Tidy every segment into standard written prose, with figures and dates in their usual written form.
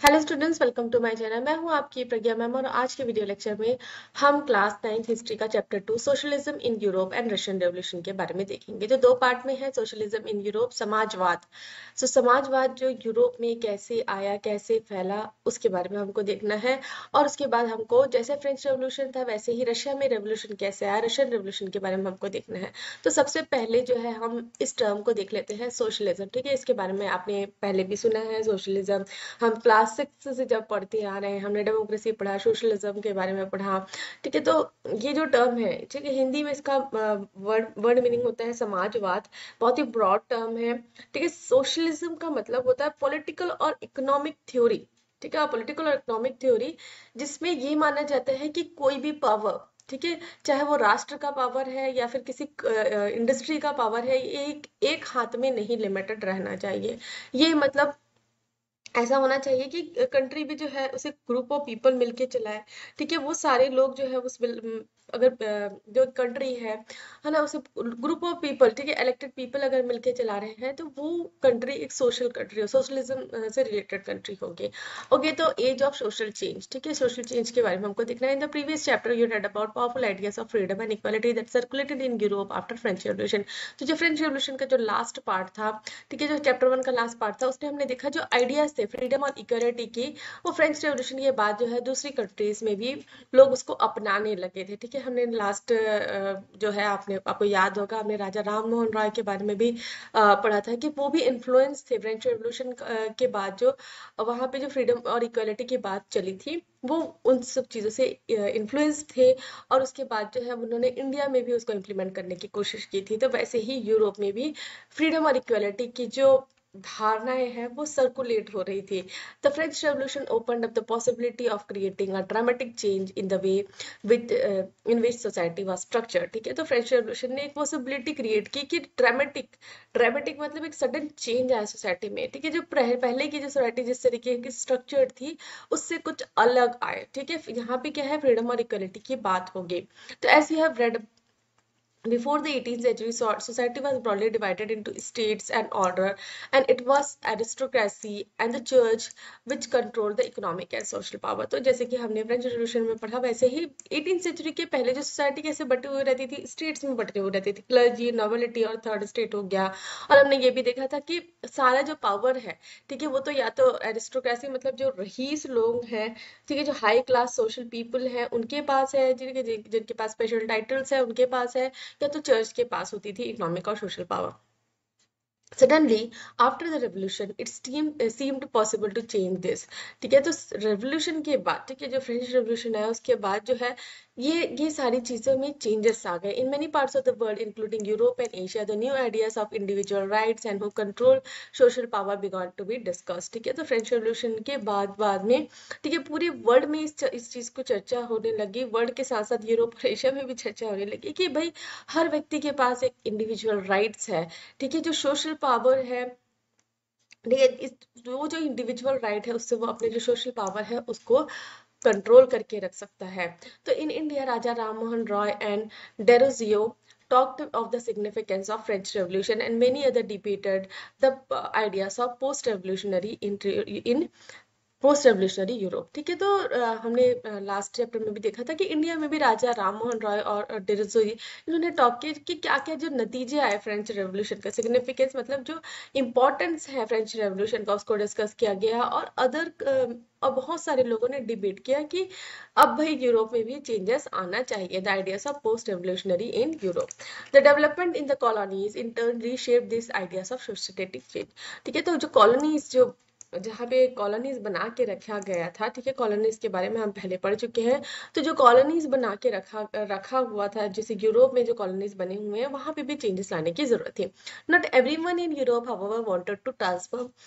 Hello students, welcome to my channel. मैं हूं आपकी प्रज्ञा मैम और आज के वीडियो लेक्चर में हम क्लास 9th हिस्ट्री का chapter 2 socialism in Europe and Russian revolution के बारे में देखेंगे। जो दो पार्ट में है, सोशलिज्म इन यूरोप, समाजवाद। समाजवाद जो यूरोप में कैसे आया, कैसे फैला, उसके बारे में हमको देखना है। और उसके बाद हमको जैसे फ्रेंच रेवोल्यूशन था वैसे ही रशिया में रेवोल्यूशन कैसे आया, रशियन रेवोल्यूशन के बारे में हमको देखना है। तो सबसे पहले जो है हम इस टर्म को देख लेते हैं, सोशलिज्म। ठीक है, इसके बारे में आपने पहले भी सुना है सोशलिज्म। हम क्लास 6 से जब पढ़ते आ रहे हैं, हमने डेमोक्रेसी पढ़ा, सोशलिज्म के बारे में पढ़ा। ठीक है, तो ये जो टर्म है, ठीक है, हिंदी में इसका वर्ड वर्ड मीनिंग होता है समाजवाद। बहुत ही ब्रॉड टर्म है। ठीक है, सोशलिज्म का मतलब होता है पॉलिटिकल और इकोनॉमिक थ्योरी। ठीक है, पॉलिटिकल और इकोनॉमिक थ्योरी जिसमें ये माना जाता है कि कोई भी पावर, ठीक है, चाहे वो राष्ट्र का पावर है या फिर किसी इंडस्ट्री का पावर है, ये एक एक हाथ में नहीं लिमिटेड रहना चाहिए। ये मतलब ऐसा होना चाहिए कि कंट्री भी जो है उसे ग्रुप ऑफ पीपल मिलके चलाए। ठीक है, वो सारे लोग जो है अगर जो कंट्री है ना, उसे ग्रुप ऑफ पीपल, ठीक है, इलेक्टेड पीपल अगर मिलके चला रहे हैं तो वो कंट्री एक सोशल कंट्री हो, सोशलिज्म से रिलेटेड कंट्री होगी। ओके, तो एज ऑफ सोशल चेंज। ठीक है, सोशल चेंज के बारे में हमको देखना है। In the previous chapter you read about powerful ideas of freedom and equality that circulated in Europe after French revolution. तो जो फ्रेंच रेवोल्यूशन का जो लास्ट पार्ट था, ठीक है, जो चैप्टर 1 का लास्ट पार्ट था, उसमें हमने देखा जो आइडियाज थे फ्रीडम और इक्वालिटी की, वो फ्रेंच रेवोल्यूशन के बाद जो है दूसरी कंट्रीज में भी लोग उसको अपनाने लगे थे। ठीक है, हमने लास्ट जो है आपको याद होगा, हमने राजा राम मोहन राय के बारे में भी पढ़ा था कि वो भी इन्फ्लुएंस थे फ्रेंच रेवोल्यूशन के बाद। जो वहां पे जो फ्रीडम और इक्वालिटी की बात चली थी, वो उन सब चीजों से इन्फ्लुएंस थे। और उसके बाद जो है उन्होंने इंडिया में भी उसको इम्प्लीमेंट करने की कोशिश की थी। तो वैसे ही यूरोप में भी फ्रीडम और इक्वालिटी की जो धारणाएं हैं वो सर्कुलेट हो रही थी। The French revolution opened up the possibility of creating a dramatic change in the way with in which society was structure. ठीक है, तो फ्रेंच रेवोल्यूशन ने एक पॉसिबिलिटी क्रिएट की कि ड्रामेटिक ड्रामेटिक मतलब एक सडन चेंज आया सोसाइटी में। ठीक है, जो पहले की जो सोसाइटी जिस तरीके की स्ट्रक्चर थी उससे कुछ अलग आए। ठीक है, यहाँ पे क्या है, फ्रीडम और इक्वलिटी की बात होगी। तो as you have read, before the 18th century, society was broadly divided into states and order, and it was aristocracy and the church which controlled the economic and social power. तो जैसे कि हमने French revolution में पढ़ा, वैसे ही 18th century के पहले जो सोसाइटी कैसे बटी हुई रहती थी, स्टेट्स में बटी हुई रहती थी, क्लर्जी, नोबिलिटी और थर्ड स्टेट हो गया। और हमने ये भी देखा था कि सारा जो पावर है, ठीक है, वो तो या तो एरिस्टोक्रेसी मतलब जो रईस लोग हैं, ठीक है, जो हाई क्लास सोशल पीपल है उनके पास है, जिनके पास स्पेशल टाइटल्स है उनके पास है, या तो चर्च के पास होती थी इकोनॉमिक और social power. Suddenly, after the revolution, seemed possible to change this. ठीक है, तो रेवोल्यूशन के बाद, ठीक है, जो फ्रेंच रेवोल्यूशन है उसके बाद जो है ये सारी चीजों में चेंजेस आ गए। In many parts of the world including Europe and Asia, the new ideas of individual rights and who control social power began to be discuss. ठीक है, तो फ्रेंच रेवोल्यूशन के बाद में, ठीक है, पूरे वर्ल्ड में इस चीज को चर्चा होने लगी। वर्ल्ड के साथ साथ यूरोप और एशिया में भी चर्चा होने लगी कि भाई हर व्यक्ति के पास एक इंडिविजुअल राइट्स है। ठीक है, जो सोशल पावर है, ठीक है, वो जो इंडिविजुअल राइट है उससे वो अपने जो सोशल पावर है उसको कंट्रोल करके रख सकता है। तो in India, Raja Ram Mohan Roy and Derozio talked of the significance of French Revolution and many other debated the ideas of post-revolutionary in post revolutionary Europe. ठीक है, तो हमने लास्ट चैप्टर में भी देखा था कि इंडिया में भी राजा राम मोहन रॉय और डिरोजियो इन्होंने टॉक किया कि क्या क्या जो नतीजे आए फ्रेंच रेवोल्यूशन का, सिग्निफिकेंस मतलब जो इम्पोर्टेंस है फ्रेंच रेवोल्यूशन का, उसको डिस्कस किया गया। और और बहुत सारे लोगों ने डिबेट किया कि अब भाई यूरोप में भी चेंजेस आना चाहिए। The ideas of post revolutionary in Europe, the development in the colonies in turn reshape this ideas of societal change. ठीक है, तो जो कॉलोनीज, जो जहाँ पे कॉलोनीज बना के रखा गया था, ठीक है, कॉलोनीज के बारे में हम पहले पढ़ चुके हैं। तो जो कॉलोनीज बना के रखा हुआ था, जैसे यूरोप में जो कॉलोनीज बने हुए हैं वहां पे भी चेंजेस लाने की जरूरत थी। Not everyone in Europe however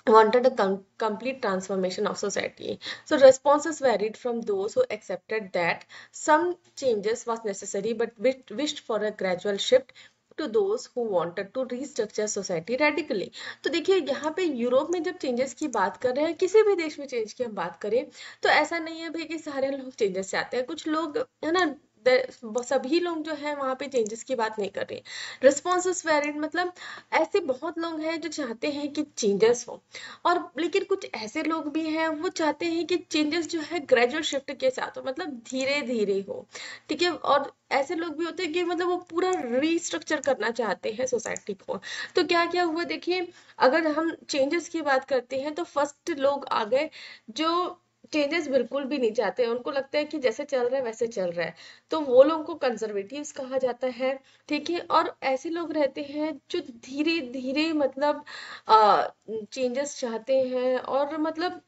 wanted a complete transformation of society. So responses varied from those who accepted that some changes was necessary but wished for a gradual shift to those who wanted to restructure society radically. तो देखिए यहाँ पे Europe में जब changes की बात कर रहे हैं, किसी भी देश में चेंज की हम बात करें, तो ऐसा नहीं है भाई कि सारे लोग चेंजेस चाहते हैं। कुछ लोग है ना सभी लोग जो है वहां पे चेंजेस की बात नहीं कर रहे हैं। रिस्पॉन्सेस वेरिड, मतलब ऐसे बहुत लोग हैं जो चाहते हैं कि चेंजेस हो, और लेकिन कुछ ऐसे लोग भी हैं वो चाहते हैं कि चेंजेस जो है ग्रेजुअल शिफ्ट के साथ हो, मतलब धीरे धीरे हो। ठीक है, और ऐसे लोग भी होते हैं कि मतलब वो पूरा रीस्ट्रक्चर करना चाहते हैं सोसाइटी को। तो क्या क्या हुआ देखिए, अगर हम चेंजेस की बात करते हैं तो फर्स्ट लोग आ गए जो चेंजेस बिल्कुल भी नहीं चाहते, उनको लगता है कि जैसे चल रहा है वैसे चल रहा है, तो वो लोगों को कंजर्वेटिव्स कहा जाता है। ठीक है, और ऐसे लोग रहते हैं जो धीरे धीरे मतलब चेंजेस चाहते हैं, और मतलब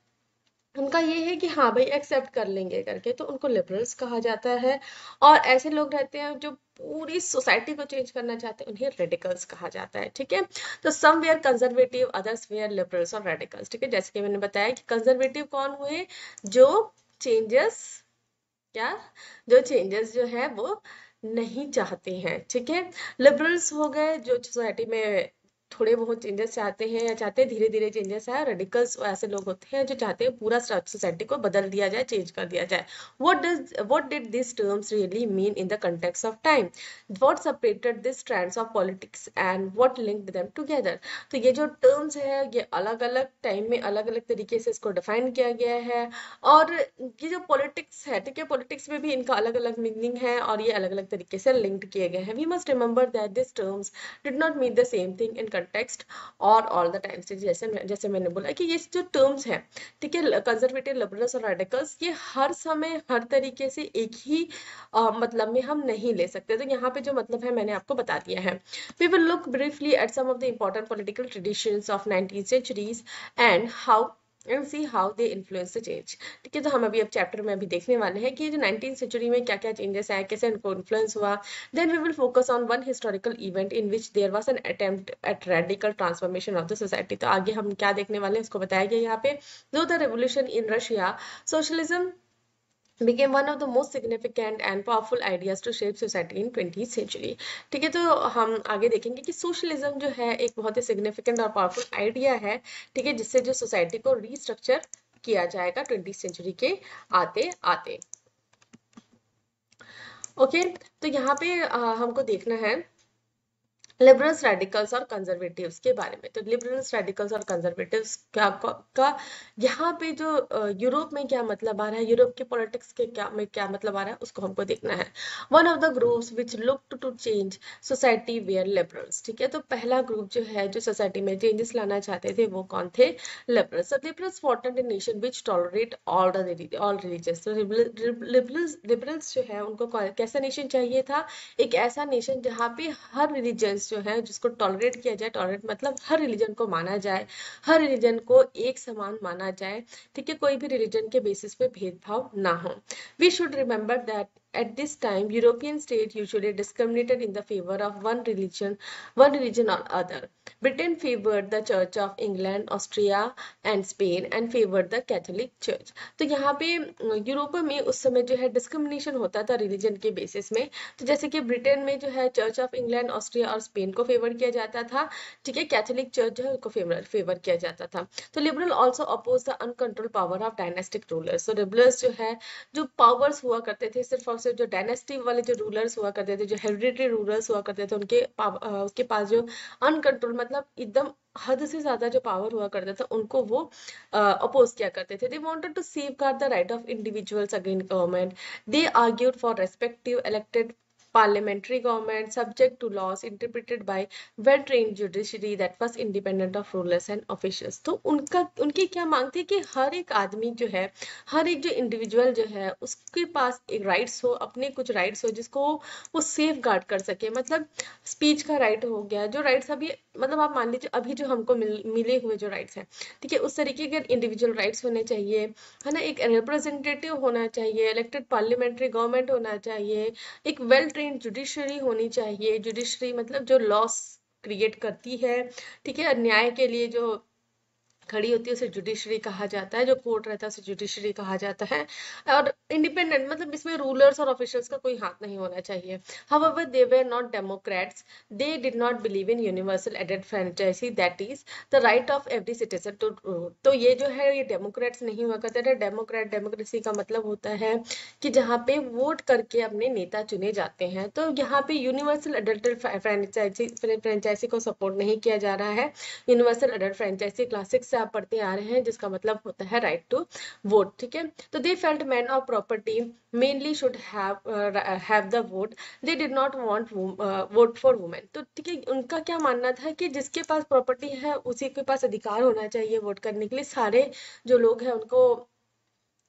उनका ये है कि हाँ भाई एक्सेप्ट कर लेंगे करके, तो उनको लिबरल्स कहा जाता है। और ऐसे लोग रहते हैं जो पूरी सोसाइटी को चेंज करना चाहते हैं, उन्हें रेडिकल्स कहा जाता है। ठीक है, तो some were conservative, others were liberals और रेडिकल्स। ठीक है, जैसे कि मैंने बताया कि कंजर्वेटिव कौन हुए, जो चेंजेस, क्या, जो चेंजेस जो है वो नहीं चाहते हैं। ठीक है, लिबरल्स हो गए जो सोसाइटी में थोड़े बहुत चेंजेस चाहते हैं या चाहते हैं धीरे धीरे चेंजेस आए। रेडिकल्स ऐसे लोग होते हैं जो चाहते हैं पूरा सोसाइटी को बदल दिया जाए, चेंज कर दिया जाए। What did this terms really mean in the context of time, what separated this trends of politics and what linked them together. तो ये जो टर्म्स है ये अलग अलग टाइम में अलग अलग तरीके से इसको डिफाइन किया गया है। और ये जो पॉलिटिक्स है, ठीक है, पॉलिटिक्स में भी इनका अलग अलग मीनिंग है और ये अलग अलग तरीके से लिंक्ड किए गए हैं। We must remember that this terms did not mean the same thing in context और ऑल द टाइम्स। जैसे जैसे मैंने बोला कि ये जो टर्म्स हैं, ठीक है, कंजर्वेटिव, लिबरल्स और रेडिकल्स, ये हर समय हर तरीके से एक ही मतलब में हम नहीं ले सकते। तो यहाँ पे जो मतलब है मैंने आपको बता दिया है। We will look briefly at some of the important political traditions of 19th centuries and how and see how they influence the change. ठीक है, तो हम अभी अब चैप्टर में अभी देखने वाले हैं कि जो 19th सेंचुरी में क्या क्या चेंजेस आए, कैसे उनको इन्फ्लुएंस हुआ। Then we will focus on one historical event in which there was an attempt at radical transformation of the society. तो आगे हम क्या देखने वाले हैं उसको बताया गया यहाँ पे। दो the revolution in Russia, socialism became one of the most significant and powerful ideas to shape society in 20th century। ठीक है, तो हम आगे देखेंगे कि सोशलिज्म जो है एक बहुत ही सिग्निफिकेंट और पावरफुल आइडिया है। ठीक है, जिससे जो सोसाइटी को रीस्ट्रक्चर किया जाएगा 20th सेंचुरी के आते आते। ओके, तो यहाँ पे हमको देखना है लिबरल्स, रेडिकल्स और कंजर्वेटिव्स के बारे में। तो लिबरल्स, रेडिकल्स और कंजर्वेटिव्स का यहाँ पे जो यूरोप में क्या मतलब आ रहा है, यूरोप के पॉलिटिक्स के क्या मतलब आ रहा है, उसको हमको देखना है। One of the groups which looked to change society were liberals. ठीक है, तो पहला ग्रुप जो है जो सोसाइटी में चेंजेस लाना चाहते थे वो कौन थे, liberals. So liberals fought in a nation which tolerate all religions। तो लिबरल्स जो है उनको कैसा नेशन चाहिए था, एक ऐसा नेशन जहाँ पे हर रिलीजन्स जो है जिसको टॉलरेट किया जाए, टॉलरेट मतलब हर रिलीजन को माना जाए, हर रिलीजन को एक समान माना जाए। ठीक है, कोई भी रिलीजन के बेसिस पे भेदभाव ना हो। We should remember that at this time European states usually discriminated in the favor of one religion or other. Britain favored the Church of England, Austria and Spain and favored the Catholic Church। तो यहाँ पे Europe में उस समय जो है discrimination होता था रिलीजन के बेसिस में। तो जैसे कि ब्रिटेन में जो है चर्च ऑफ इंग्लैंड, ऑस्ट्रिया और स्पेन को फेवर किया जाता था। ठीक है, कैथोलिक चर्च जो है उसको फेवर किया जाता था। तो liberal also oppose the uncontrolled power of dynastic rulers. तो लिबरल्स जो है जो पावर्स हुआ करते थे, सिर्फ और सिर्फ जो डायनेस्टी वाले जो रूलर्स हुआ करते थे, जो हेरिडिटरी रूलर्स हुआ करते थे, उसके पास जो अनकंट्रोल मतलब एकदम हद से ज्यादा जो पावर हुआ करता था उनको वो अपोज किया करते थे। They wanted to safeguard the right of individuals against government. They argued for respective elected parliamentary government subject to laws interpreted by well-trained judiciary that was independent of rulers and officials। तो उनकी क्या मांग थी कि हर एक आदमी जो है, हर एक जो इंडिविजुअल जो है उसके पास एक राइट्स हो, अपने कुछ राइट्स हो जिसको वो सेफ गार्ड कर सके। मतलब स्पीच का राइट हो गया, जो राइट्स अभी मतलब आप मान लीजिए अभी जो हमको मिले हुए जो राइट्स हैं, ठीक है, उस तरीके के इंडिविजुअल राइट्स होने चाहिए, है ना। एक रिप्रेजेंटेटिव होना चाहिए, इलेक्टेड पार्लियामेंट्री गवर्नमेंट होना चाहिए, एक वेल ट्रेन्ड जुडिशरी होनी चाहिए। जुडिशरी मतलब जो लॉस क्रिएट करती है, ठीक है, न्याय के लिए जो खड़ी होती है उसे जुडिशरी कहा जाता है, जो कोर्ट रहता है उसे जुडिशरी कहा जाता है। और इंडिपेंडेंट मतलब इसमें रूलर्स और ऑफिशियल्स का कोई हाथ नहीं होना चाहिए। However, they were not Democrats. They did not believe in universal adult franchise, that is the right of every citizen to vote. तो ये जो है ये डेमोक्रेट्स नहीं हुआ करते थे। डेमोक्रेसी का मतलब होता है कि जहाँ पे वोट करके अपने नेता चुने जाते हैं। तो यहाँ पे यूनिवर्सल अडल्ट फ्रेंचाइजी को सपोर्ट नहीं किया जा रहा है। यूनिवर्सल अडल्ट फ्रेंचाइजी क्लासिक्स से आप पढ़ते आ रहे हैं, जिसका मतलब होता है राइट टू वोट, ठीक है। तो they felt man of property mainly should have the vote, they did not want vote for women. तो ठीक है, उनका क्या मानना था कि जिसके पास प्रॉपर्टी है उसी के पास अधिकार होना चाहिए वोट करने के लिए। सारे जो लोग हैं उनको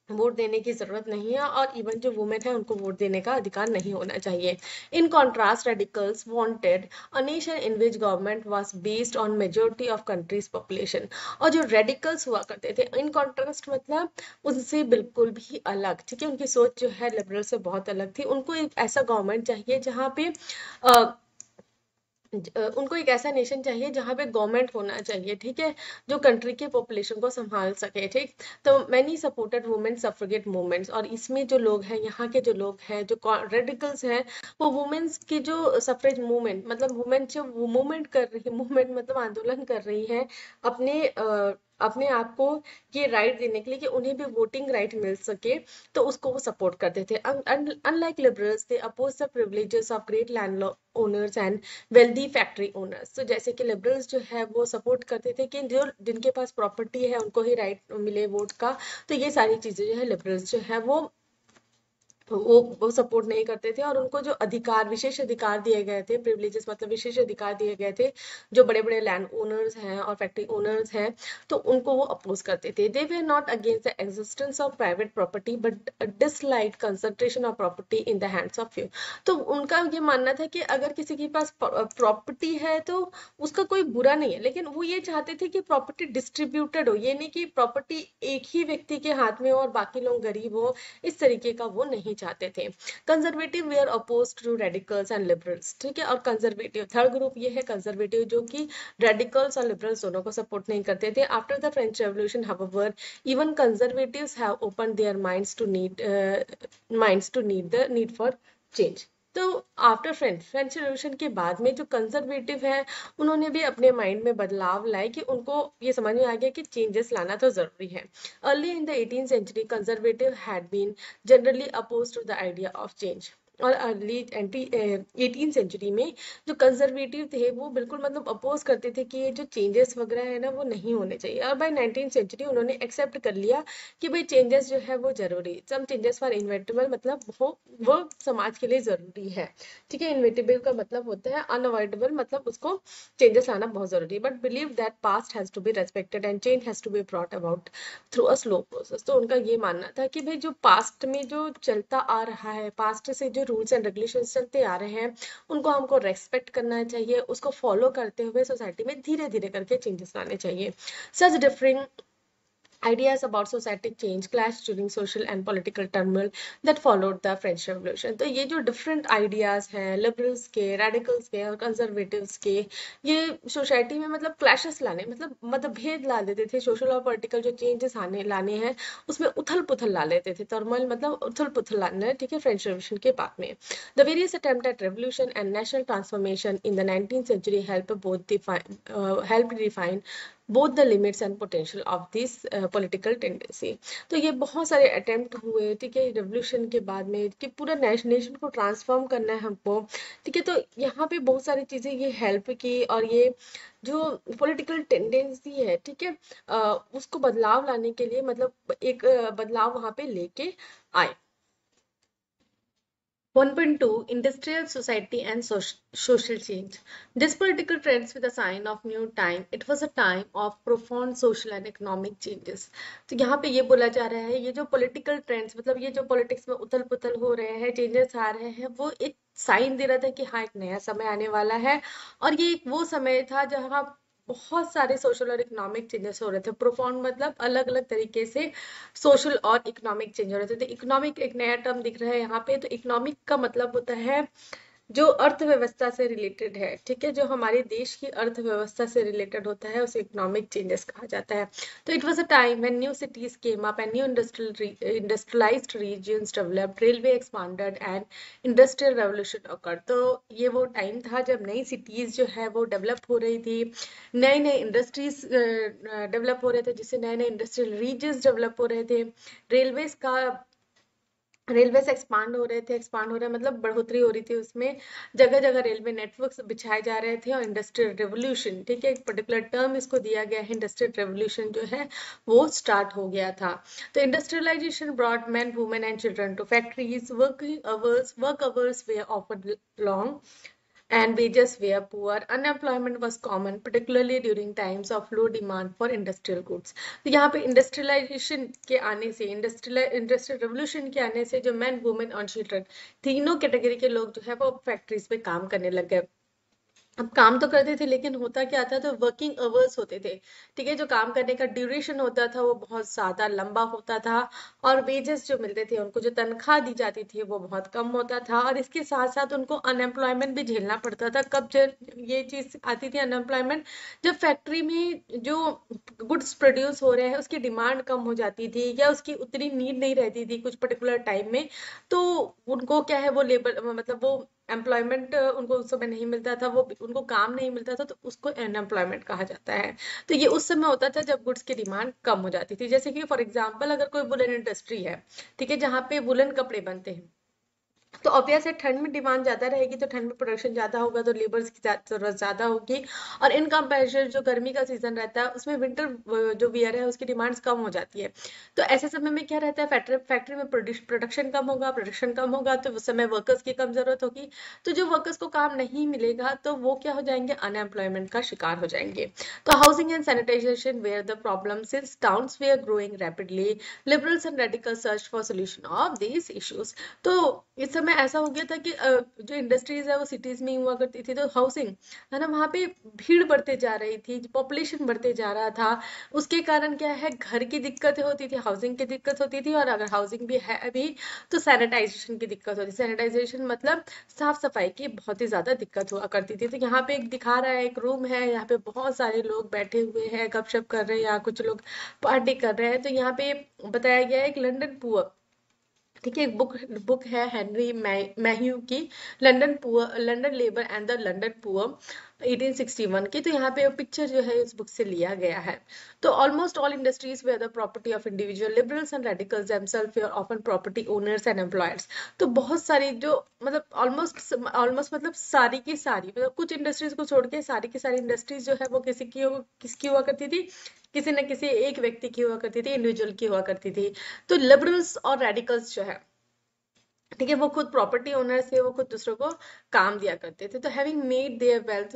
वोट देने की जरूरत नहीं है, और इवन जो वुमेन है उनको वोट देने का अधिकार नहीं होना चाहिए। In contrast radicals wanted a nation in which government was based on majority of countries population. और जो रेडिकल्स हुआ करते थे, इन कॉन्ट्रास्ट मतलब उनसे बिल्कुल भी अलग, ठीक है, उनकी सोच जो है लिबरल से बहुत अलग थी। उनको एक ऐसा गवर्नमेंट चाहिए जहाँ पे उनको एक ऐसा नेशन चाहिए जहाँ पे गवर्नमेंट होना चाहिए, ठीक है, जो कंट्री के पॉपुलेशन को संभाल सके, ठीक। तो मैनी सपोर्टेड वुमेन सफ्रेगेट मूवमेंट्स, और इसमें जो लोग हैं, यहाँ के जो लोग हैं, जो रेडिकल्स हैं, वो वुमेन्स की जो सफ्रेज मूवमेंट मतलब वुमेन जो मूवमेंट कर रही है, मूवमेंट मतलब आंदोलन कर रही है अपने आप को ये राइट देने के लिए कि उन्हें भी वोटिंग राइट मिल सके, तो उसको वो सपोर्ट करते थे। Unlike liberals they oppose the privileges of great land owners and wealthy factory owners. तो जैसे कि लिबरल्स जो है वो सपोर्ट करते थे कि जो जिनके पास प्रॉपर्टी है उनको ही राइट मिले वोट का। तो ये सारी चीजें जो है लिबरल्स जो है वो सपोर्ट नहीं करते थे, और उनको जो अधिकार विशेष अधिकार दिए गए थे, प्रिविलेजेस मतलब विशेष अधिकार दिए गए थे, जो बड़े बड़े लैंड ओनर्स हैं और फैक्ट्री ओनर्स हैं, तो उनको वो अपोज करते थे। They were not against the existence of private property but dislike concentration of property in the hands of few. तो उनका ये मानना था कि अगर किसी के पास प्रॉपर्टी है तो उसका कोई बुरा नहीं है, लेकिन वो ये चाहते थे कि प्रॉपर्टी डिस्ट्रीब्यूटेड हो, ये नहीं कि प्रॉपर्टी एक ही व्यक्ति के हाथ में हो और बाकी लोग गरीब हो, इस तरीके का वो नहीं चाहते थे। Conservative were opposed to radicals and liberals, ठीक है। और कंजर्वेटिव थर्ड ग्रुप ये है कंजर्वेटिव, जो कि रेडिकल्स और लिबरल्स दोनों को सपोर्ट नहीं करते थे। After the French revolution however even conservatives have opened their minds to need the need for change. तो आफ्टर फ्रेंच रेवोल्यूशन के बाद में जो कंजर्वेटिव है उन्होंने भी अपने माइंड में बदलाव लाए कि उनको ये समझ में आ गया कि चेंजेस लाना तो जरूरी है। Early in the 18th century conservative had been generally opposed to the idea of change। और अर्ली 18th सेंचुरी में जो कंजर्वेटिव थे वो बिल्कुल मतलब अपोज करते थे कि ये जो चेंजेस वगैरह है ना वो नहीं होने चाहिए। और बाय 19th सेंचुरी उन्होंने एक्सेप्ट कर लिया कि भाई चेंजेस जो है वो जरूरी, सम चेंजेस फॉर इनविटेबल मतलब वो समाज के लिए जरूरी है, ठीक है। इनविटेबल का मतलब होता है अनअवॉइडेबल, मतलब उसको चेंजेस लाना बहुत जरूरी है। But believe that past has to be respected and change has to be brought about through a slow process. तो उनका ये मानना था कि भाई जो पास्ट में जो चलता आ रहा है, पास्ट से जो रूल्स एंड रेगुलेशंस चलते आ रहे हैं उनको हमको रेस्पेक्ट करना चाहिए, उसको फॉलो करते हुए सोसाइटी में धीरे धीरे करके चेंजेस लाने चाहिए। सच differing ideas about society change clashed during social and political turmoil that followed the French Revolution। तो ये जो different ideas हैं liberals के, radicals के और conservatives के, ये सोसाइटी में मतलब clashes लाने मतलब मतभेद ला देते थे। सोशल और पॉलिटिकल जो चेंजेस लाने हैं उसमें उथल पुथल ला लेते थे। टर्मोइल मतलब उथल पुथल लाना है, ठीक है, फ्रेंच रेवोल्यूशन के बाद में। The various attempt at revolution and national transformation in the 19th century helped define both the limits and potential of this political tendency। तो ये बहुत सारे अटेम्प्ट हुए, ठीक है, रेवोल्यूशन के बाद में कि पूरा नेशन को ट्रांसफॉर्म करना है हमको, ठीक है। तो यहाँ पे बहुत सारी चीजें ये हेल्प की, और ये जो पॉलिटिकल टेंडेंसी है, ठीक है, उसको बदलाव लाने के लिए मतलब एक बदलाव वहां पे लेके आए। 1.2 Industrial Society and Social Change. This political trends with a sign of new time. It was a time of profound social and economic changes. तो यहाँ पे ये बोला जा रहा है ये जो political trends मतलब ये जो politics में उथल पुथल हो रहे हैं, changes आ रहे हैं, वो एक साइन दे रहा था कि हाँ एक नया समय आने वाला है। और ये एक वो समय था जहाँ बहुत सारे सोशल और इकोनॉमिक चेंजेस हो रहे थे। प्रोफाउंड मतलब अलग अलग तरीके से सोशल और इकोनॉमिक चेंज हो रहे थे। तो इकोनॉमिक एक नया टर्म दिख रहा है यहाँ पे। तो इकोनॉमिक का मतलब होता है जो अर्थव्यवस्था से रिलेटेड है, ठीक है, जो हमारे देश की अर्थव्यवस्था से रिलेटेड होता है उसे इकोनॉमिक चेंजेस कहा जाता है। तो it was a time when new cities came up and new industrialized regions developed, railway expanded and industrial revolution occurred. तो ये वो टाइम था जब नई सिटीज जो है वो डेवलप हो रही थी, नए नए इंडस्ट्रीज डेवलप हो रहे थे, जिससे नए नए इंडस्ट्रियल रीजन्स डेवलप हो रहे थे, रेलवेज का रेलवेज एक्सपांड हो रहे मतलब बढ़ोतरी हो रही थी उसमें, जगह जगह रेलवे नेटवर्क्स बिछाए जा रहे थे, और इंडस्ट्रियल रेवोल्यूशन, ठीक है, एक पर्टिकुलर टर्म इसको दिया गया है, इंडस्ट्रियल रेवोल्यूशन जो है वो स्टार्ट हो गया था। तो industrialization brought man women and children to factories, work hours were often long and wages were poor. Unemployment was common, particularly during times of low demand for industrial goods. तो यहाँ पे इंडस्ट्रियलाइजेशन के आने से, इंडस्ट्रियल रेवोल्यूशन के आने से जो मैन वुमेन और चिल्ड्रन तीनों कैटेगरी के लोग जो है वो फैक्ट्रीज में काम करने लग गए। अब काम तो करते थे लेकिन होता क्या था, तो वर्किंग अवर्स होते थे, ठीक है, जो काम करने का ड्यूरेशन होता था वो बहुत ज्यादा लंबा होता था, और वेजेस जो मिलते थे उनको, जो तनख्वाह दी जाती थी वो बहुत कम होता था, और इसके साथ साथ उनको अनएम्प्लॉयमेंट भी झेलना पड़ता था। कब जब ये चीज आती थी अनएम्प्लॉयमेंट, जब फैक्ट्री में जो गुड्स प्रोड्यूस हो रहे हैं उसकी डिमांड कम हो जाती थी, या उसकी उतनी नीड नहीं रहती थी कुछ पर्टिकुलर टाइम में, तो उनको क्या है, वो लेबर मतलब वो एम्प्लॉयमेंट उनको उस समय नहीं मिलता था, वो उनको काम नहीं मिलता था, तो उसको अनएम्प्लॉयमेंट कहा जाता है। तो ये उस समय होता था जब गुड्स की डिमांड कम हो जाती थी। जैसे कि फॉर एग्जांपल अगर कोई वुलन इंडस्ट्री है, ठीक है, जहाँ पे वुलन कपड़े बनते हैं, तो ऑब्वियस है ठंड में डिमांड ज्यादा रहेगी, तो ठंड में प्रोडक्शन ज्यादा होगा, तो लेबर्स की जरूरत ज्यादा होगी, और इन कंपेरिजन जो गर्मी का सीजन रहता है उसमें विंटर जो वियर है उसकी डिमांड्स कम हो जाती है। तो ऐसे समय में क्या रहता है, फैक्ट्री में प्रोडक्शन कम होगा, प्रोडक्शन कम होगा तो उस समय वर्कर्स की कम जरूरत होगी, तो जो वर्कर्स को काम नहीं मिलेगा तो वो क्या हो जाएंगे, अनएम्प्लॉयमेंट का शिकार हो जाएंगे। तो housing and sanitization were the problem, since towns were growing rapidly, liberals and radical search for solution of these issues. तो इस समय ऐसा हो गया था कि जो इंडस्ट्रीज है वो सिटीज में ही हुआ करती थी, तो हाउसिंग है ना, वहां पे भीड़ बढ़ते जा रही थी, पॉपुलेशन बढ़ते जा रहा था, उसके कारण क्या है, घर की दिक्कतें होती थी, हाउसिंग की दिक्कत होती थी, और अगर हाउसिंग भी है अभी तो सैनिटाइजेशन की दिक्कत होती थी। सैनिटाइजेशन मतलब साफ सफाई की बहुत ही ज्यादा दिक्कत हुआ करती थी। तो यहाँ पे एक दिखा रहा है, एक रूम है, यहाँ पे बहुत सारे लोग बैठे हुए हैं, गपशप कर रहे हैं, या कुछ लोग पार्टी कर रहे हैं। तो यहाँ पे बताया गया है एक लंदन पुअर, ठीक है, एक बुक है हेनरी मैह्यू की, London labour and the London poor 1861 की। तो यहाँ पे पिक्चर जो है इस बुक से लिया गया है। तो almost all industries were the property of individual, liberals and radicals themselves were often property owners and employers. तो बहुत सारी जो मतलब ऑलमोस्ट मतलब सारी की सारी, मतलब कुछ इंडस्ट्रीज को छोड़ के सारी की सारी इंडस्ट्रीज जो है वो किसकी हुआ करती थी, किसी न किसी एक व्यक्ति की हुआ करती थी, इंडिविजुअल की हुआ करती थी। तो लिबरल्स और रेडिकल्स जो है, ठीक है, वो खुद प्रॉपर्टी ओनर्स थे, वो खुद दूसरों को काम दिया करते थे। तो having made their wealth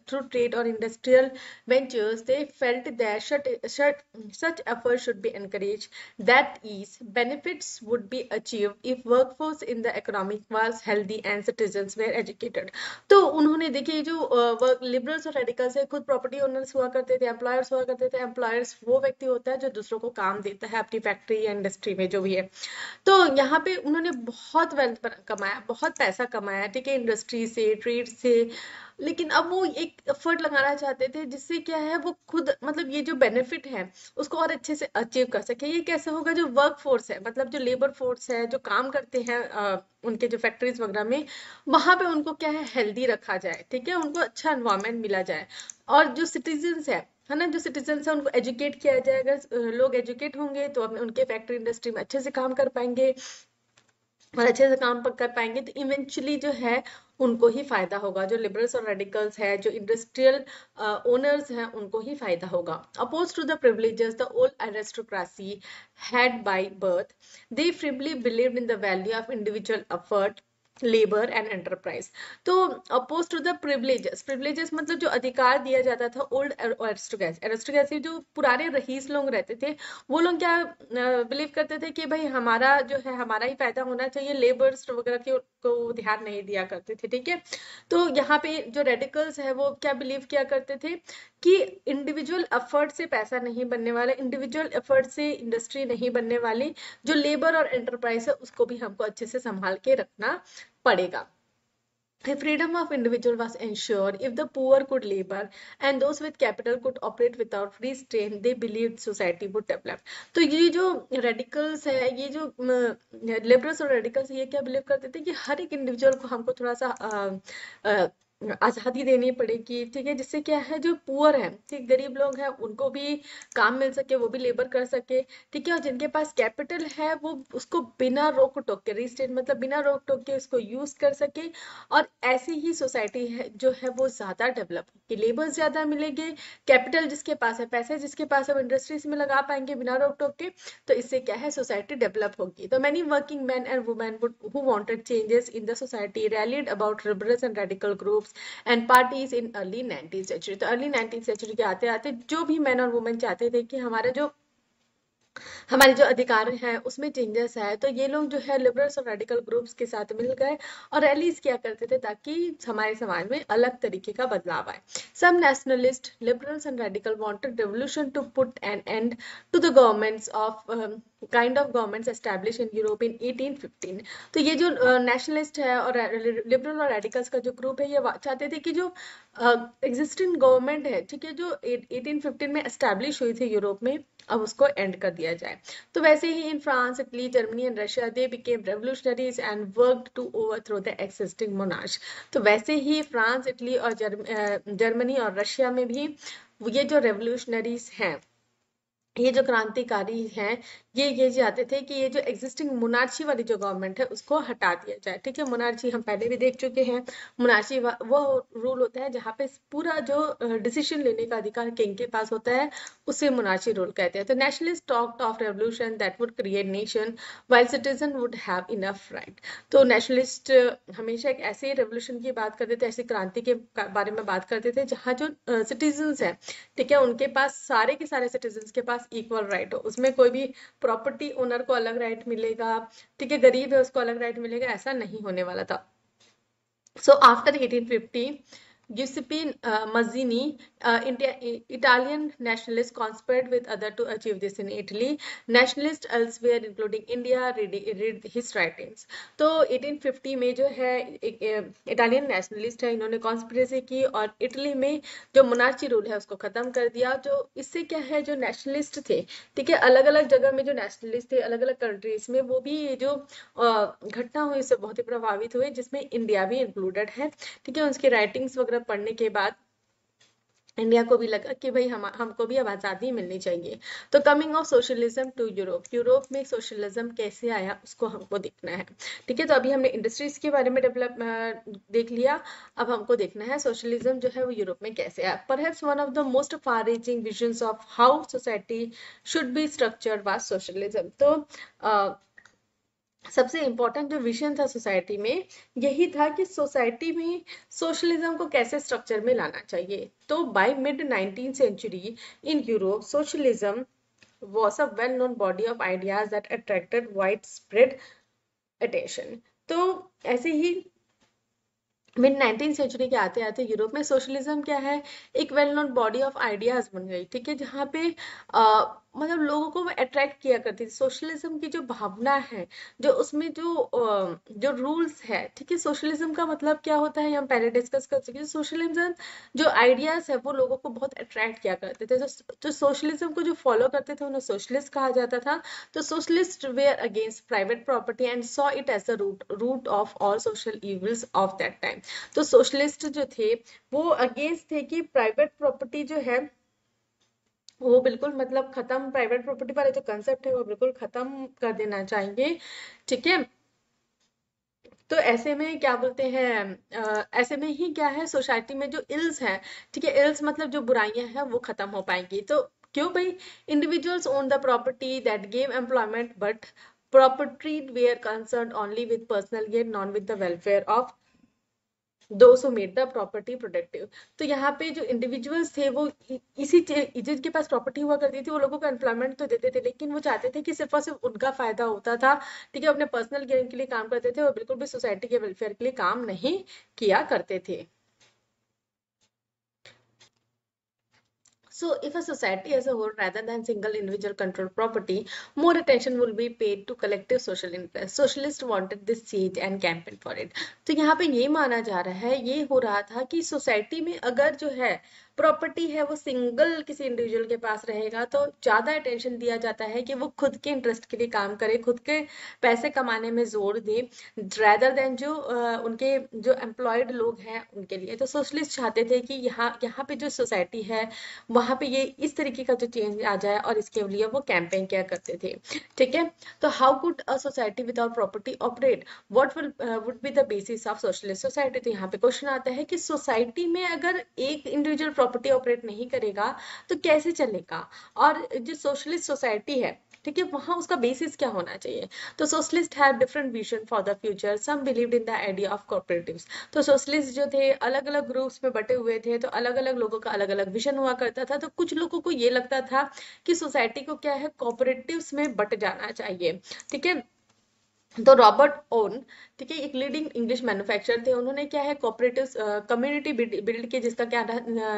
through trade और industrial ventures, they felt that such effort should be encouraged, that is benefits would be achieved if workforce in the economic was healthy and citizens were educated। तो उन्होंने देखिए जो liberals और radicals है, खुद property owners हुआ करते थे, एम्प्लॉयर्स हुआ करते थे। एम्प्लॉयर्स वो व्यक्ति होता है जो दूसरों को काम देता है अपनी फैक्ट्री या इंडस्ट्री में जो भी है। तो यहाँ पे उन्होंने बहुत वेल्थ कमाया, बहुत पैसा कमाया, ठीक है, इंडस्ट्री से, ट्रेड से। लेकिन अब वो एक एफर्ट लगाना चाहते थे जिससे क्या है, वो खुद मतलब ये जो बेनिफिट है उसको और अच्छे से अचीव कर सके। ये कैसे होगा, जो वर्क फोर्स है, मतलब जो लेबर फोर्स है जो काम करते हैं उनके जो फैक्ट्रीज वगैरह में, वहां पे उनको क्या है, हेल्दी रखा जाए, ठीक है, उनको अच्छा एनवायरमेंट मिला जाए। और जो सिटीजन्स है ना, जो सिटीजन्स है उनको एजुकेट किया जाए। अगर लोग एजुकेट होंगे तो अपने उनके फैक्ट्री इंडस्ट्री में अच्छे से काम कर पाएंगे, और अच्छे से काम कर पाएंगे, तो इवेंचुअली जो है उनको ही फायदा होगा। जो लिबरल्स और रेडिकल्स है, जो इंडस्ट्रियल ओनर्स हैं, उनको ही फायदा होगा। Opposed to the privileges the old aristocracy had by birth, they firmly believed in the value of individual effort, labour and enterprise. तो अपोज टू द प्रिविलेजेस मतलब जो अधिकार दिया जाता था ओल्ड एरिस्टोक्रेसी, जो पुराने रईस लोग रहते थे, वो लोग क्या बिलीव करते थे कि भाई हमारा जो है, हमारा ही फायदा होना चाहिए, लेबर्स वगैरह को ध्यान नहीं दिया करते थे, ठीक है। तो यहाँ पे जो रेडिकल्स है वो क्या बिलीव किया करते थे कि इंडिविजुअल एफर्ट से पैसा नहीं बनने वाला, इंडिविजुअल एफर्ट से इंडस्ट्री नहीं बनने वाली, जो लेबर और एंटरप्राइज है उसको भी हमको अच्छे से संभाल के रखना पड़ेगा। The freedom of individual was ensured if the poor could labor and those with capital could operate without restraint. They believed society would develop. तो ये जो रेडिकल्स है, ये जो लिबरल्स और रेडिकल्स, ये क्या बिलीव करते थे कि हर एक इंडिविजुअल को हमको थोड़ा सा आजादी देनी पड़ेगी, ठीक है, जिससे क्या है जो पुअर है, ठीक, गरीब लोग हैं, उनको भी काम मिल सके, वो भी लेबर कर सके, ठीक है, और जिनके पास कैपिटल है वो उसको बिना रोक टोक के, रिस्ट्रेन मतलब बिना रोक टोक के उसको यूज कर सके, और ऐसी ही सोसाइटी है जो है वो ज्यादा डेवलप होगी, लेबर ज्यादा मिलेंगे, कैपिटल जिसके पास है, पैसे जिसके पास है, वो इंडस्ट्रीज में लगा पाएंगे बिना रोक टोक के, तो इससे क्या है सोसाइटी डेवलप होगी। तो many working man and women who wanted changes in the society rallied about liberals and radical groups and parties in early 19th century। तो अर्ली 19th century के आते आते जो भी मैन और वुमेन चाहते थे कि हमारे जो अधिकार हैं उसमें चेंजेस है, तो ये लोग जो है लिबरल्स और रेडिकल ग्रुप्स के साथ मिल गए और रैलीज किया करते थे ताकि हमारे समाज में अलग तरीके का बदलाव आए। Some nationalist liberals and radical wanted revolution to put an end to the governments of kind of governments establish in Europe in 1815। तो ये जो नेशनलिस्ट है और लिबरल और रेडिकल्स का जो ग्रुप है, ये चाहते थे कि जो एग्जिस्टिंग गवर्नमेंट है, ठीक है, जो 1815 में एस्टैब्लिश हुई थी यूरोप में, अब उसको एंड कर दिया जाए। तो वैसे ही in France, Italy, Germany and Russia they became revolutionaries and worked to overthrow the existing monarch. तो वैसे ही फ्रांस, इटली और जर्मनी और रशिया में भी ये जो रेवोल्यूशनरीज हैं, ये जो क्रांतिकारी हैं, ये चाहते थे कि ये जो एग्जिस्टिंग मोनार्ची वाली जो गवर्नमेंट है उसको हटा दिया जाए, ठीक है। मोनार्ची हम पहले भी देख चुके हैं, मोनार्ची वो रूल होता है जहाँ पे पूरा जो डिसीजन लेने का अधिकार किंग के पास होता है, उसे मोनार्ची रूल कहते हैं। तो nationalist talked of revolution that would create nation while citizen would have enough right. तो नेशनलिस्ट हमेशा एक ऐसे रेवोल्यूशन की बात करते थे, ऐसी क्रांति के बारे में बात करते थे जहाँ जो सिटीजन्स हैं, ठीक है, उनके पास सारे के सारे सिटीजन्स के पास इक्वल राइट हो, उसमें कोई भी प्रॉपर्टी ओनर को अलग राइट मिलेगा, ठीक है, गरीब है उसको अलग राइट मिलेगा, ऐसा नहीं होने वाला था। So after 1850, Giuseppe Mazzini, Italian nationalist, conspired with others to achieve this in Italy. Nationalists elsewhere, including India, read his writings. तो 1850 में जो है इटालियन नेशनलिस्ट है, इन्होंने कॉन्स्पिरेसी की और इटली में जो मोनार्ची रूल है उसको खत्म कर दिया। जो इससे क्या है, जो नेशनलिस्ट थे, ठीक है, अलग अलग जगह में जो नेशनलिस्ट थे अलग अलग कंट्रीज में, वो भी जो घटना हुई इससे बहुत ही प्रभावित हुए, जिसमें इंडिया भी इंक्लूडेड है, ठीक है। उसकी राइटिंग्स वगैरह पढ़ने के बाद इंडिया को भी लगा कि भाई हमको भी अब आज़ादी मिलनी चाहिए। तो coming of socialism to Europe, Europe में सोशलिज्म कैसे आया उसको हमको देखना है, ठीक है। तो अभी हमने इंडस्ट्रीज के बारे में देख लिया, अब हमको देखना है सोशलिज्म जो है वो यूरोप में कैसे आया। Perhaps one of the most far reaching visions of how society should be structured was socialism. तो सबसे इम्पोर्टेंट जो विजन था सोसाइटी में, यही था कि सोसाइटी में सोशलिज्म को कैसे स्ट्रक्चर में लाना चाहिए। तो by mid 19th century in Europe, socialism was a well-known body of ideas that attracted widespread attention। तो ऐसे ही मिड 19th सेंचुरी के आते आते यूरोप में सोशलिज्म क्या है, एक well known body of ideas बन गई, ठीक है, जहाँ पे मतलब लोगों को वो अट्रैक्ट किया करती थी। सोशलिज्म की जो भावना है, जो उसमें जो रूल्स है, ठीक है, सोशलिज्म का मतलब क्या होता है हम पहले डिस्कस कर चुके हैं। सोशलिज्म जो आइडियाज है वो लोगों को बहुत अट्रैक्ट किया करते थे, जो सोशलिज्म को जो फॉलो करते थे उन्हें सोशलिस्ट कहा जाता था। तो socialist were against private property and saw it as the root of all social evils of that time. तो सोशलिस्ट जो थे वो अगेंस्ट थे कि प्राइवेट प्रॉपर्टी जो है वो बिल्कुल मतलब खत्म, प्राइवेट प्रॉपर्टी वाले जो कंसेप्ट है वो बिल्कुल खत्म कर देना चाहिए, ठीक है। तो ऐसे में क्या बोलते हैं, ऐसे में ही क्या है सोसाइटी में जो इल्स है, ठीक है, इल्स मतलब जो बुराइयां हैं वो खत्म हो पाएंगी। तो क्यों भाई, individuals own the property that give employment but property were concern only with personal gain none with the welfare of those who made the property productive। तो यहाँ पे जो इंडिविजुअल्स थे वो इसी जिनके पास प्रॉपर्टी हुआ करती थी वो लोगों को एम्प्लॉयमेंट तो देते थे, लेकिन वो चाहते थे कि सिर्फ और सिर्फ उनका फायदा होता था, ठीक है, अपने पर्सनल गेन के लिए काम करते थे और बिल्कुल भी सोसाइटी के वेलफेयर के लिए काम नहीं किया करते थे। So, if a society as a whole, rather than single individual controlled property, more attention will be paid to collective social interest. Socialists wanted this change and campaigned for it. तो यहाँ पे ये माना जा रहा है, ये हो रहा था कि सोसाइटी में अगर जो है प्रॉपर्टी है वो सिंगल किसी इंडिविजुअल के पास रहेगा तो ज्यादा अटेंशन दिया जाता है कि वो खुद के इंटरेस्ट के लिए काम करे, खुद के पैसे कमाने में जोर दे, rather than जो उनके जो एम्प्लॉयड लोग हैं उनके लिए। तो सोशलिस्ट चाहते थे कि यहाँ यहाँ पे जो सोसाइटी है वहां पे ये इस तरीके का जो चेंज आ जाए, और इसके लिए वो कैंपेन किया करते थे। ठीक है, तो how could a society without property operate, what would be the basis of socialist society. तो यहाँ पे क्वेश्चन आता है कि सोसाइटी में अगर एक इंडिविजुअल प्रॉपर्टी ऑपरेट नहीं करेगा तो कैसे चलेगा, और जो सोशलिस्ट सोसाइटी है, ठीक है, वहां उसका बेसिस क्या होना चाहिए। तो socialist have different vision for the future, some believed in the idea of cooperatives. तो सोशलिस्ट जो थे अलग अलग ग्रुप्स में बटे हुए थे, तो अलग अलग लोगों का अलग अलग विजन हुआ करता था। तो कुछ लोगों को ये लगता था कि सोसाइटी को क्या है, कोऑपरेटिव्स में बट जाना चाहिए। ठीक है, तो रॉबर्ट ओन, ठीक है, एक लीडिंग इंग्लिश मैन्युफैक्चरर थे, उन्होंने क्या है कोऑपरेटिव कम्युनिटी बिल्ड किया जिसका क्या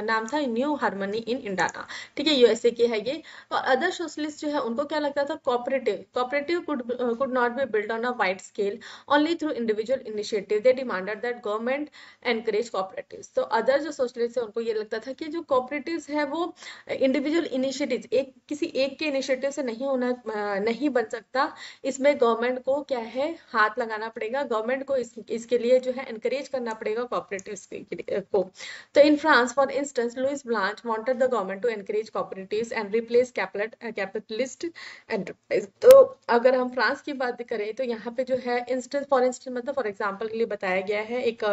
नाम था, न्यू हार्मनी इन इंडियाना। ठीक है, यूएसए के है ये। और अदर सोशलिस्ट जो है उनको क्या लगता था, cooperative could not be build on a wide scale, only through individual initiative. They demanded that government encourage cooperatives. तो अदर जो सोशलिस्ट है उनको ये लगता था कि जो कोऑपरेटिव्स है वो इंडिविजुअल इनिशिएटिव, एक किसी एक के इनिशिएटिव से नहीं बन सकता, इसमें गवर्नमेंट को क्या है हाथ लगाना पड़ेगा, गवर्नमेंट को इसके लिए जो है एनकरेज करना पड़ेगा कोऑपरेटिव्स को। तो in France for instance Louis Blanc wanted the government to encourage cooperatives and replace capitalist enterprise. तो अगर हम फ्रांस की बात करें तो यहाँ पे जो है इंस्टेंस मतलब फॉर एग्जांपल के लिए बताया गया है, एक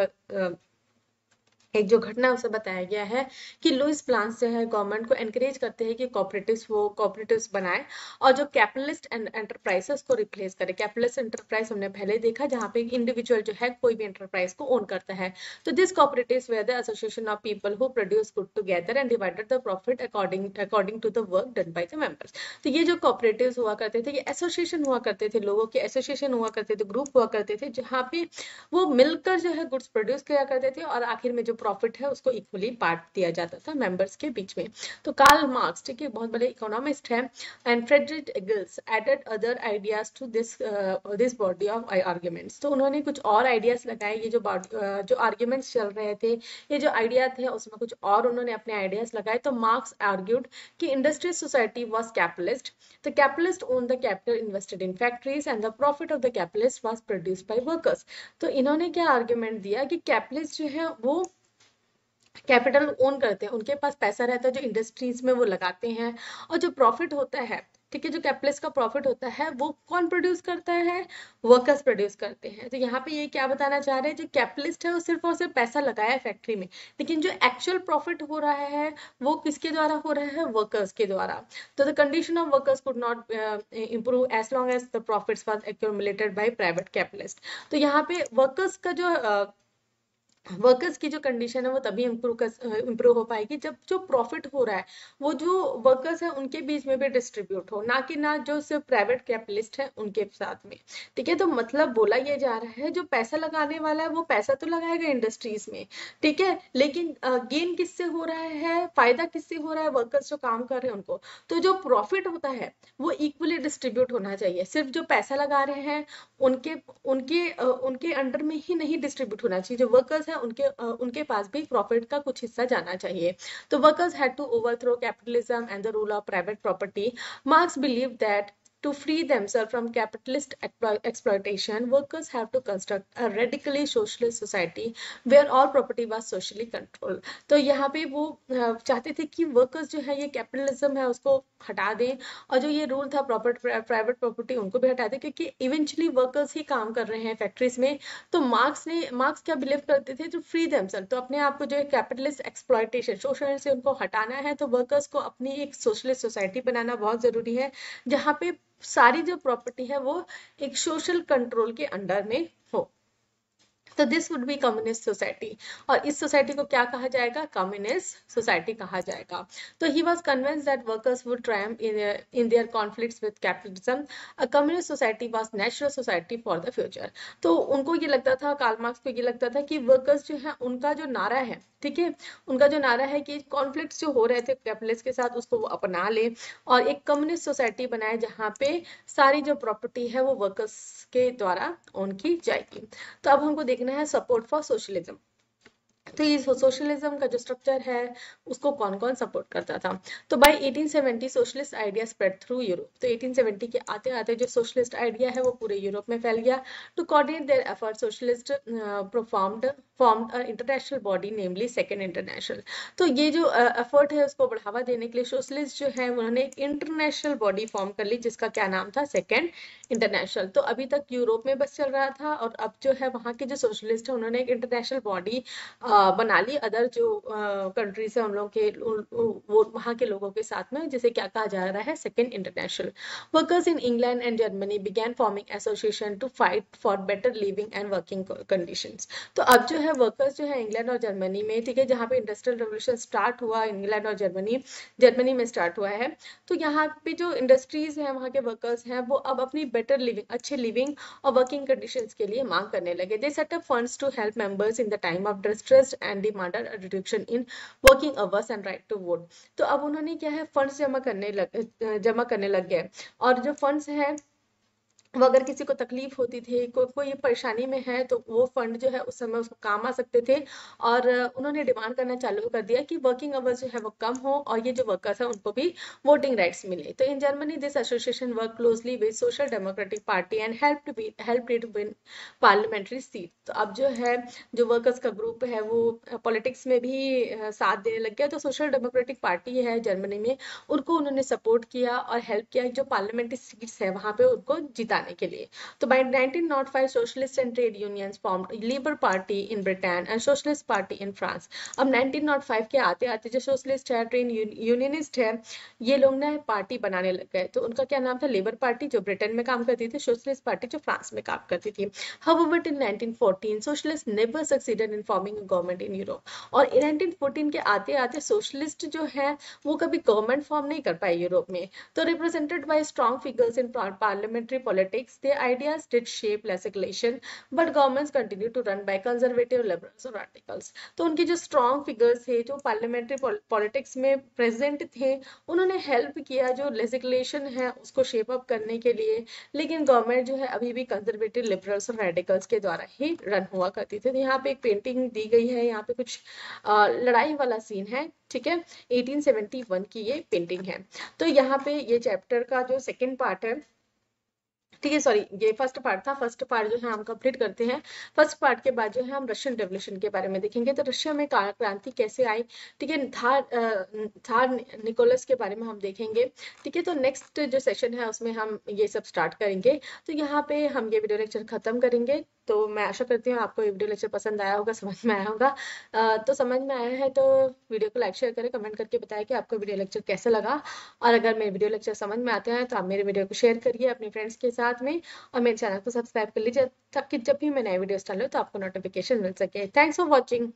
जो घटना उसे बताया गया है कि लुइस ब्लांच जो है गवर्नमेंट को एनकरेज करते हैं कि कोऑपरेटिव्स बनाए और जो कैपिटलिस्ट एंटरप्राइजेस को रिप्लेस करे। कैपिटलिस्ट एंटरप्राइज हमने पहले देखा जहां पे इंडिविजुअल जो है कोई भी एंटरप्राइज को ओन करता है। तो this cooperatives were the association of people who produce good together and divided the profit according to the work done by the members. तो ये जो कोऑपरेटिव्स हुआ करते थे, ये एसोसिएशन हुआ करते थे, लोगों के एसोसिएशन हुआ करते थे, ग्रुप हुआ करते थे, जहां पे वो मिलकर जो है गुड्स प्रोड्यूस किया करते थे और आखिर में जो प्रॉफिट है उसको इक्वली बांट दिया जाता था मेंबर्स के बीच में। तो कार्ल मार्क्स, ठीक है, बहुत बड़े इकोनॉमिस्ट हैं, and Friedrich Engels added other ideas to this body of arguments. तो उन्होंने कुछ और आइडियाज लगाए, ये जो आर्ग्यूमेंट्स चल रहे थे, ये जो आइडिया थे उसमें कुछ और उन्होंने अपने आइडियाज लगाए। तो मार्क्स आर्ग्यूड कि industrial society was capitalist, the capitalist own the capital invested in factories and the profit of the capitalist was produced by workers. तो इन्होंने क्या आर्ग्यूमेंट दिया कि कैपिटलिस्ट जो है वो कैपिटल ओन करते हैं, उनके पास पैसा रहता है जो इंडस्ट्रीज में वो लगाते हैं, और जो प्रॉफिट होता है, ठीक है, जो कैपिटलिस्ट का प्रॉफिट होता है वो कौन प्रोड्यूस करता है, वर्कर्स प्रोड्यूस करते हैं। तो यहाँ पे ये क्या बताना चाह रहे हैं, जो कैपिटलिस्ट है वो सिर्फ और सिर्फ पैसा लगाया है फैक्ट्री में, लेकिन जो एक्चुअल प्रॉफिट हो रहा है वो किसके द्वारा हो रहा है, वर्कर्स के द्वारा। तो the condition of workers could not improve as long as the profits was accumulated by private capitalist. तो यहाँ पे वर्कर्स का जो वर्कर्स की जो कंडीशन है वो तभी इम्प्रूव हो पाएगी जब जो प्रॉफिट हो रहा है वो जो वर्कर्स है उनके बीच में भी डिस्ट्रीब्यूट हो, ना कि ना जो सिर्फ प्राइवेट कैपिटलिस्ट है उनके साथ में। ठीक है, तो मतलब बोला ये जा रहा है जो पैसा लगाने वाला है वो पैसा तो लगाएगा इंडस्ट्रीज में, ठीक है, लेकिन गेन किससे हो रहा है, फायदा किससे हो रहा है, वर्कर्स जो काम कर रहे हैं उनको। तो जो प्रॉफिट होता है वो इक्वली डिस्ट्रीब्यूट होना चाहिए, सिर्फ जो पैसा लगा रहे हैं उनके उनके अंडर में ही नहीं डिस्ट्रीब्यूट होना चाहिए, जो वर्कर्स है उनके पास भी प्रॉफिट का कुछ हिस्सा जाना चाहिए। तो workers had to overthrow capitalism and the rule of private property. Marx believe that to free themselves from capitalist exploitation, workers have to construct a radically socialist society where all property was socially controlled. तो यहाँ पे वो चाहते थे कि workers जो है ये कैपिटलिज्म है उसको हटा दें, और जो ये रूल था प्राइवेट प्रॉपर्टी उनको भी हटा दें, क्योंकि इवेंचुअली वर्कर्स ही काम कर रहे हैं फैक्ट्रीज में। तो मार्क्स क्या बिलीव करते थे, जो फ्री देमसेल्फ, तो अपने आप को जो कैपिटलिस्ट एक्सप्लॉयटेशन शोषण से उनको हटाना है, तो वर्कर्स को अपनी एक सोशलिस्ट सोसाइटी बनाना बहुत जरूरी है जहाँ पे सारी जो प्रॉपर्टी है वो एक सोशल कंट्रोल के अंडर में हो। तो this would be communist society, और इस सोसाइटी को क्या कहा जाएगा, कम्युनिस्ट सोसाइटी कहा जाएगा। तो he was convince that workers would Triumph in their conflicts with capitalism, a communist society was natural society for the future. तो उनको ये लगता था, कार्ल मार्क्स को ये लगता था कि वर्कर्स जो है उनका जो नारा है, ठीक है, उनका जो नारा है कि कॉन्फ्लिक्ट्स जो हो रहे थे कैपिटलिस्ट के साथ उसको वो अपना ले और एक कम्युनिस्ट सोसाइटी बनाए जहाँ पे सारी जो प्रॉपर्टी है वो वर्कर्स के द्वारा ओन की जाएगी। तो अब हमको देखना है सपोर्ट फॉर सोशलिज्म। तो ये सोशलिज्म का जो स्ट्रक्चर है उसको कौन कौन सपोर्ट करता था। तो by 1870 socialist idea spread through Europe. तो 1870 के आते आते जो सोशलिस्ट आइडिया है वो पूरे यूरोप में फैल गया। To coordinate their effort socialist formed international body namely second international. तो ये जो एफर्ट है उसको बढ़ावा देने के लिए सोशलिस्ट जो है उन्होंने एक इंटरनेशनल बॉडी फॉर्म कर ली जिसका क्या नाम था, सेकेंड इंटरनेशनल। तो अभी तक यूरोप में बस चल रहा था और अब जो है वहाँ के जो सोशलिस्ट है उन्होंने एक इंटरनेशनल बॉडी बना ली अदर जो कंट्रीज है उन लोगों के वो वहाँ के लोगों के साथ में, जिसे क्या कहा जा रहा है, second international. Workers in England and Germany began forming association to fight for better living and working conditions. तो अब जो है वर्कर्स जो है इंग्लैंड और जर्मनी में, ठीक है, जहाँ पे इंडस्ट्रियल रेवोल्यूशन स्टार्ट हुआ इंग्लैंड और जर्मनी में स्टार्ट हुआ है, तो यहाँ पे जो इंडस्ट्रीज हैं वहाँ के वर्कर्स हैं वो अब अपनी बेटर लिविंग, अच्छे लिविंग और वर्किंग कंडीशंस के लिए मांग करने लगे। They set up funds to help members in the time of distress and demanded a reduction in working hours and right to vote. तो अब उन्होंने क्या है, फंड्स जमा करने लग गए, और जो फंड्स है वो अगर किसी को तकलीफ होती थी, कोई परेशानी में है, तो वो फंड जो है उस समय उसको काम आ सकते थे। और उन्होंने डिमांड करना चालू कर दिया कि वर्किंग आवर्स जो है वो कम हो और ये जो वर्कर्स है उनको भी वोटिंग राइट्स मिले। तो in Germany this association work closely with social democratic party and help it win parliamentary seat. तो अब जो है जो वर्कर्स का ग्रुप है वो पॉलिटिक्स में भी साथ देने लग गया। तो सोशल डेमोक्रेटिक पार्टी है जर्मनी में, उनको उन्होंने सपोर्ट किया और हेल्प किया जो पार्लियामेंट्री सीट्स है वहां पे उनको जिताने के लिए। तो by 1905 socialist and trade unions formed Labour Party in Britain and Socialist Party in France. अब 1905 के आते आते जो सोशलिस्ट है, ट्रेड यूनियनिस्ट है, ये लोग ना पार्टी बनाने लग गए। तो उनका क्या नाम था, लेबर पार्टी, जो ब्रिटेन में काम करती थी, सोशलिस्ट पार्टी जो फ्रांस में काम करती थी। However, in 1914, socialists never succeeded in forming a government in Europe. और 1914 के आते आते सोशलिस्ट जो है वो कभी गवर्नमेंट फॉर्म नहीं कर पाए यूरोप में। तो represented by strong figures in parliamentary politics, their ideas did shape legislation, but governments continue to run by conservative liberals और radicals. तो उनके जो स्ट्रॉन्ग फिगर्स थे जो पार्लियामेंट्री पॉलिटिक्स में प्रेजेंट थे, उन्होंने हेल्प किया जो लेजिस्लेशन है उसको शेप अप करने के लिए, लेकिन गवर्नमेंट जो है अभी भी कंजर्वेटिव लिबरल्स और रेडिकल्स के द्वारा ही रन हुआ करती थी। तो यहाँ पे एक पेंटिंग दी गई है, यहाँ पे कुछ लड़ाई वाला सीन है, ठीक है, 1871 की ये पेंटिंग है। तो यहाँ पे ये चैप्टर का जो सेकेंड पार्ट है, ठीक है, सॉरी ये फर्स्ट पार्ट था, फर्स्ट पार्ट जो है हम कंप्लीट करते हैं। फर्स्ट पार्ट के बाद जो है हम रशियन रेवोल्यूशन के बारे में देखेंगे। तो रशिया में क्रांति कैसे आई, ठीक है, थार निकोलस के बारे में हम देखेंगे। ठीक है, तो नेक्स्ट जो सेशन है उसमें हम ये सब स्टार्ट करेंगे। तो यहाँ पे हम ये वीडियो लेक्चर खत्म करेंगे। तो मैं आशा करती हूँ आपको ये वीडियो लेक्चर पसंद आया होगा, समझ में आया होगा। तो समझ में आया है तो वीडियो को लाइक शेयर करें, कमेंट करके बताएं कि आपको वीडियो लेक्चर कैसा लगा। और अगर मेरे वीडियो लेक्चर समझ में आते हैं तो आप मेरे वीडियो को शेयर करिए अपने फ्रेंड्स के साथ में, और मेरे चैनल को सब्सक्राइब कर लीजिए ताकि जब भी मैं नए वीडियोस डालूं तो आपको नोटिफिकेशन मिल सके। Thanks for watching.